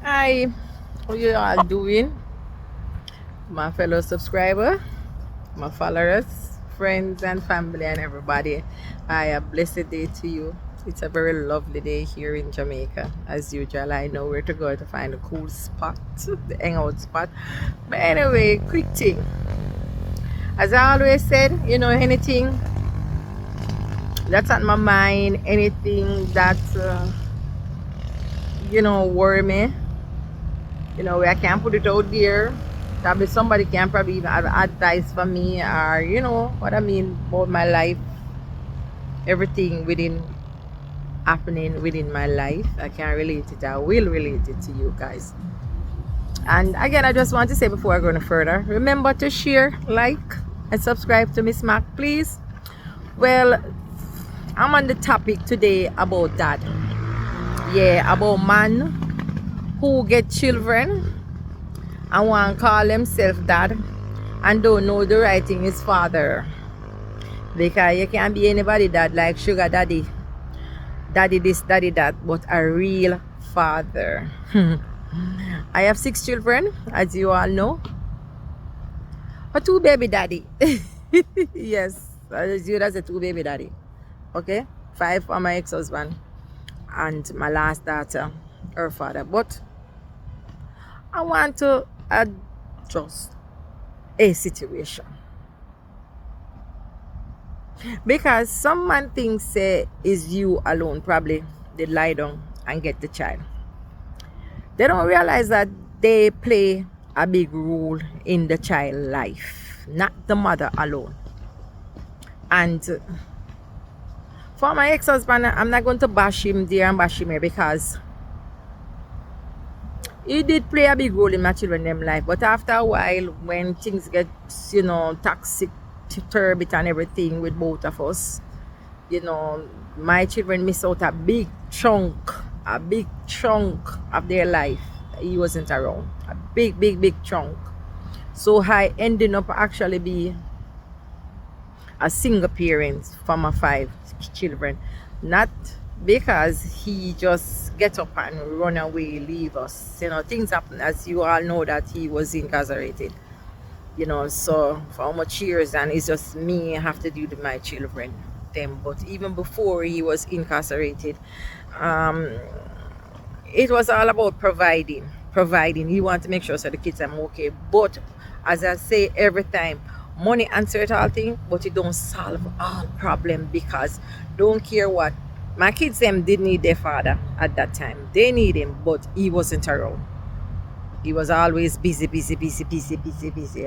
Hi, how you all doing? My fellow subscriber, my followers, friends and family and everybody. A blessed day to you. It's a very lovely day here in Jamaica. As usual, I know where to go to find a cool spot, the hangout spot. But anyway, quick thing. As I always said, anything that's on my mind, anything that, worry me, where I can put it out there. Probably somebody can probably even have advice for me, or what I mean about my life, everything within happening within my life. I can relate it. I will relate it to you guys. And again, I just want to say before I go any further, remember to share, like, and subscribe to Miss Mac, please. Well, I'm on the topic today about that. Yeah, about man who get children and want to call himself dad and don't know the right thing is father, because you can't be anybody that like sugar daddy, daddy this, daddy that, but a real father. I have 6 children, as you all know, a 2 baby daddy. Yes, as you, that's a 2 baby daddy. Okay, 5 for my ex-husband and my last daughter, her father. But I want to adjust a situation, because some man thinks say is you alone probably they lie down and get the child. They don't realize that they play a big role in the child life, not the mother alone. And for my ex-husband, I'm not going to bash him there and bash him here, because he did play a big role in my children them life. But after a while, when things get toxic, turbid and everything with both of us, my children miss out a big chunk of their life. He wasn't around, a big chunk. So I ended up actually be a single parent for my 5 children, not because he just get up and run away, leave us. Things happen, as you all know, that he was incarcerated. So for how much years, and it's just me have to deal with my children them. But even before he was incarcerated, um it was all about providing. He want to make sure so the kids are okay. But as I say every time, money answers all things, but it don't solve all problem, because don't care what, my kids them did need their father at that time. They need him, but he wasn't around. He was always busy.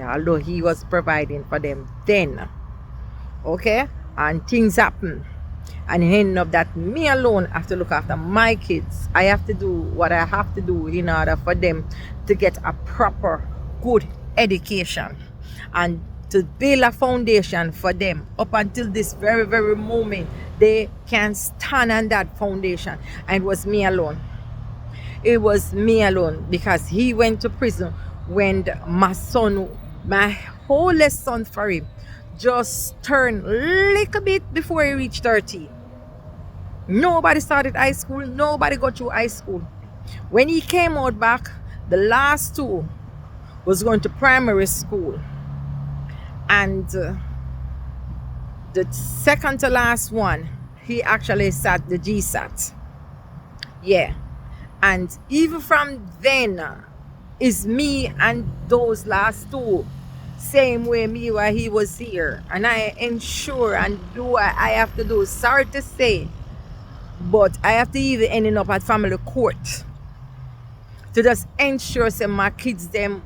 Although he was providing for them then. Okay? And things happen. And end up that me alone have to look after my kids. I have to do what I have to do in order for them to get a proper, good education, and to build a foundation for them up until this very moment. They can stand on that foundation. And it was me alone. It was me alone, because he went to prison when my son, my oldest son for him, just turned little bit before he reached 30. Nobody started high school, nobody got through high school. When he came out back, the last 2 was going to primary school, and the second to last one, he actually sat the GSAT. Yeah. And even from then, is me and those last 2 same way me while he was here, and I ensure and do what I have to do. Sorry to say, but I have to even ending up at family court to just ensure say my kids them,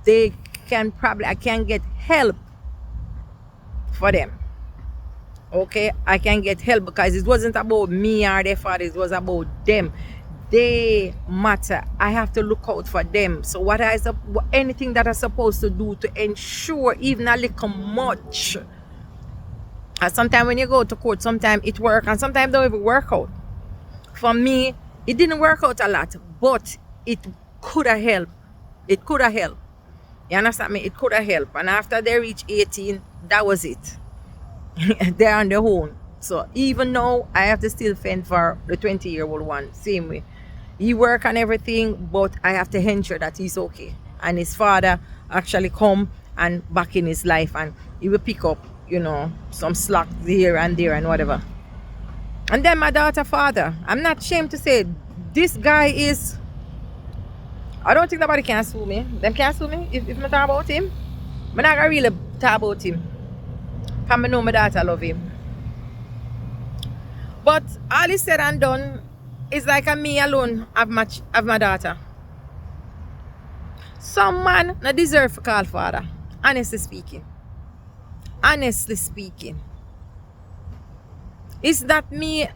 they can probably, I can get help for them. Okay, I can get help, because it wasn't about me or their father, it was about them. They matter. I have to look out for them. So anything that I'm supposed to do to ensure even a little much. And sometimes when you go to court, sometimes it works and sometimes don't even work out. For me, it didn't work out a lot, but it could have helped. It could have helped. You understand me? It could have helped. And after they reach 18, that was it. They're on their own. So even now, I have to still fend for the 20-year-old one, same way. He work and everything, but I have to ensure that he's okay. And his father actually come and back in his life, and he will pick up, some slack here and there and whatever. And then my daughter father, I'm not ashamed to say, this guy is, I don't think nobody can sue me. Them can't sue me if I talk about him. I'm not gonna really talk about him. Because I know my daughter love him. But all is said and done, it's like a me alone have my daughter. Some man not deserve to call father. Honestly speaking. Honestly speaking. It's not me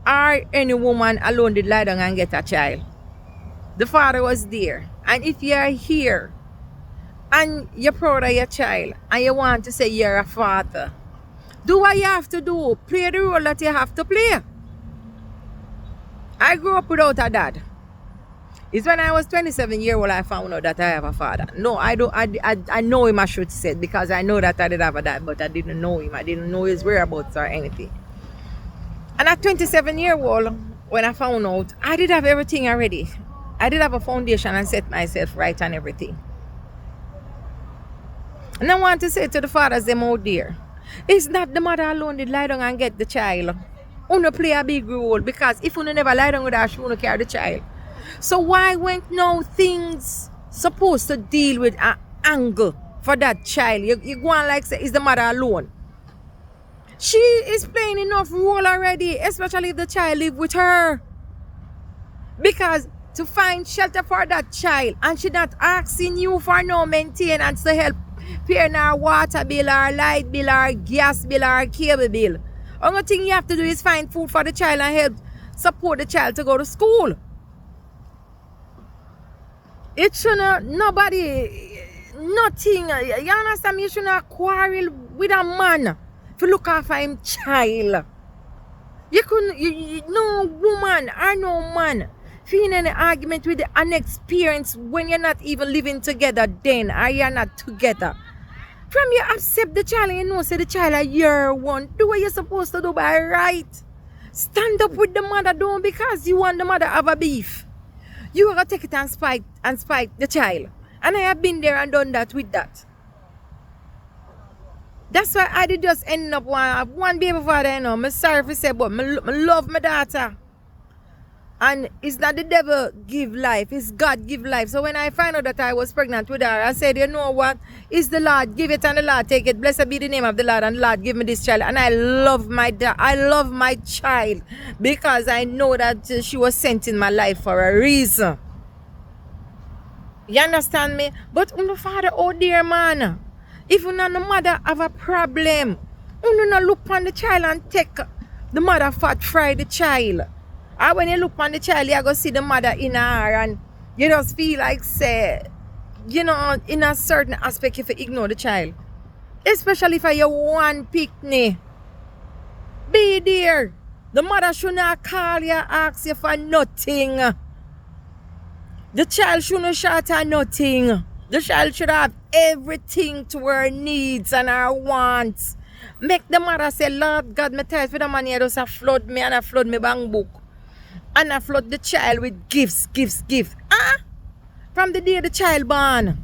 or any woman alone did lie down and get a child. The father was there. And if you are here and you're proud of your child and you want to say you're a father, do what you have to do. Play the role that you have to play. I grew up without a dad. It's when I was 27 years old I found out that I have a father. No, I don't. I know him, I should say, because I know that I did have a dad, but I didn't know him. I didn't know his whereabouts or anything. And at 27 years old, when I found out, I did have everything already. I did have a foundation and set myself right and everything. And I want to say to the fathers them out there, it's not the mother alone that lie down and get the child. Uno play a big role, because if uno never lie down with her, she uno carry the child. So why weren't no things supposed to deal with an angle for that child? You go on like say it's the mother alone. She is playing enough role already, especially if the child live with her. Because to find shelter for that child, and she not asking you for no maintenance to help paying her water bill, or light bill, or gas bill, or cable bill. Only thing you have to do is find food for the child and help support the child to go to school. It shouldn't, nobody, nothing, you understand me? You shouldn't quarrel with a man to look after him child. You couldn't, no woman or no man feeling any argument with an experience when you're not even living together then, or you're not together. From you accept the child and you know say the child a year one. Do what you're supposed to do by right. Stand up with the mother, don't because you want the mother have a beef. You gotta take it and spite the child. And I have been there and done that with that. That's why I did just end up one baby father, I'm sorry for say, but I love my daughter. And it's not the devil give life, it's God give life. So when I found out that I was pregnant with her, I said, you know what? It's the Lord, give it and the Lord take it. Blessed be the name of the Lord, and the Lord give me this child. And I love my child, because I know that she was sent in my life for a reason. You understand me? But the father, oh dear man, if you and the mother have a problem, you not look on the child and take the mother fat fry the child. Or when you look on the child, you go see the mother in her, and you just feel like say, in a certain aspect if you ignore the child. Especially if you one picnic. Be there. The mother should not call you, ask you for nothing. The child should not shout at nothing. The child should have everything to her needs and her wants. Make the mother say, Lord God, me tired for the man here just a flood me and a flood me bank book. And I flood the child with gifts. From the day the child born.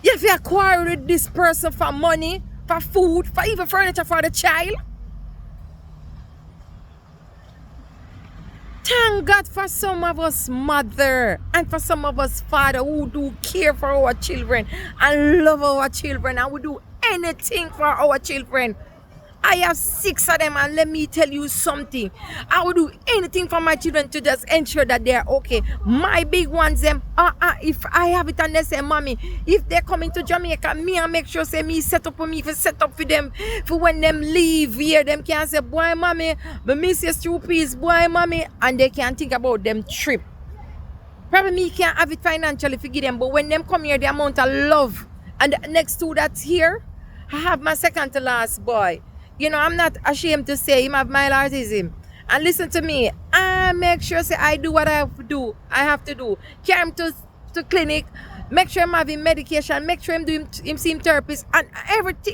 You have to acquire with this person for money, for food, for even furniture for the child. Thank God for some of us mother and for some of us father who do care for our children and love our children, and we do anything for our children. I have 6 of them, and let me tell you something. I will do anything for my children to just ensure that they're okay. My big ones, them, if I have it and they say, Mommy, if they're coming to Jamaica, me and make sure say me set up for me, for set up for them, for when them leave here, them can say, boy, Mommy, but me say 2 piece, boy, Mommy, and they can think about them trip. Probably me can't have it financially for give them, but when them come here, the amount of love, and next to that's here, I have my second to last boy. I'm not ashamed to say him have mild autism. And listen to me, I make sure say I do what I have to do. Carry him to clinic, make sure I'm having medication, make sure him see him therapist, and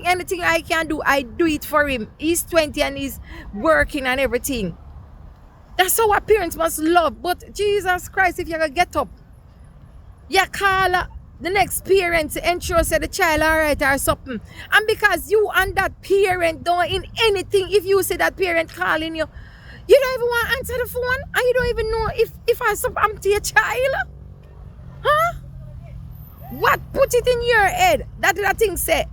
anything I can do, I do it for him. He's 20 and he's working and everything. That's how our parents must love. But Jesus Christ, if you gonna get up, you call the next parent to ensure say the child alright or something. And because you and that parent don't in anything, if you say that parent calling you, you don't even want to answer the phone and you don't even know if I something to your child. Huh? What put it in your head? That the thing say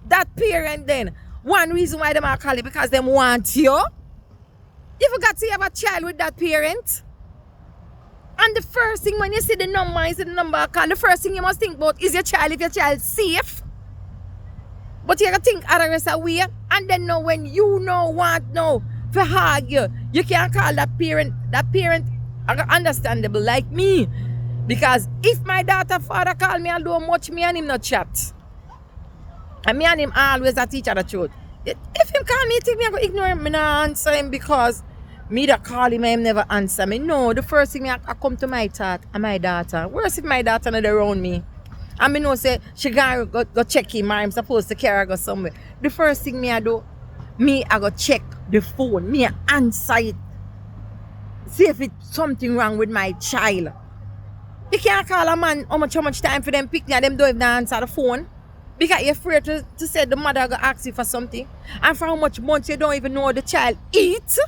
that parent then one reason why them are calling because them want you. You forgot to have a child with that parent. And the first thing when you see the number, you see the number call, the first thing you must think about is your child, if your child safe. But you gotta think other rest away. And then now when you know what now for argue, you can't call that parent understandable like me. Because if my daughter father call me, I'll do much me and him not chat. And me and him always a teach her the truth. If him call me, think me I go ignore him, me not answer him because me that call him, him never answer me. No, the first thing I come to my thought and my daughter. Worse if my daughter not around me. And me know say she gonna go check him or I'm supposed to carry her go somewhere. The first thing me I do, I go check the phone. Me I answer it. See if it's something wrong with my child. You can't call a man how much time for them pick me and them don't even answer the phone. Because you're afraid to say the mother go ask you for something. And for how much months you don't even know the child eat.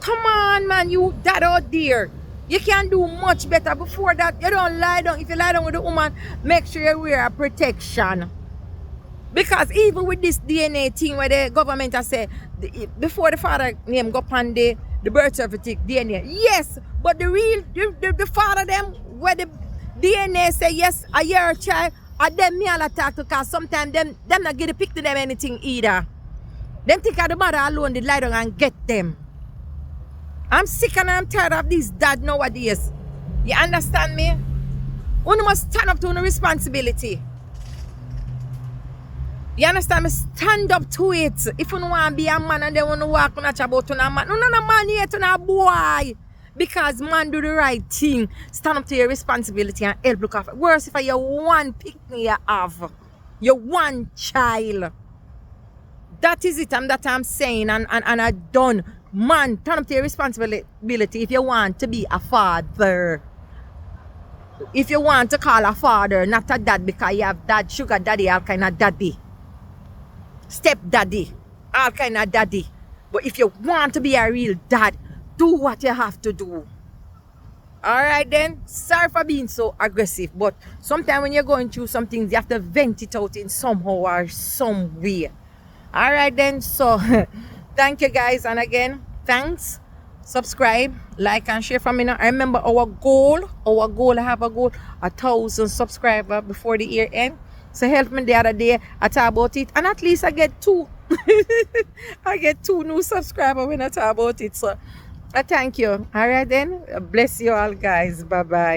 Come on, man, you that out there. You can do much better before that. You don't lie down. If you lie down with the woman, make sure you wear a protection. Because even with this DNA thing where the government has said, before the father name go on the birth certificate, DNA. Yes, but the father them, where the DNA say, yes, a year child, and them me all attack because sometimes them not get to pick to them anything either. Them think of the mother alone, they lie down and get them. I'm sick and I'm tired of this dad nowadays. You understand me? You must stand up to your responsibility. You understand me? Stand up to it. If you want to be a man and they want to walk on a about to a man, no man here to a boy. Because man do the right thing. Stand up to your responsibility and help look after. Worse if you one picnic you have. You one child. That is it and that I'm saying and I done. Man, turn up to your responsibility if you want to be a father. If you want to call a father, not a dad because you have dad, sugar daddy, all kind of daddy. Step daddy, all kind of daddy. But if you want to be a real dad, do what you have to do. Alright then, sorry for being so aggressive, but sometimes when you're going through some things, you have to vent it out in somehow or some way. Alright then, so thank you guys, and again, thanks. Subscribe, like and share from me now. Remember our goal, I have a goal, 1,000 subscribers before the year end. So help me the other day, I talk about it, and at least I get 2. I get 2 new subscribers when I talk about it. So I thank you. Alright then, bless you all guys. Bye bye.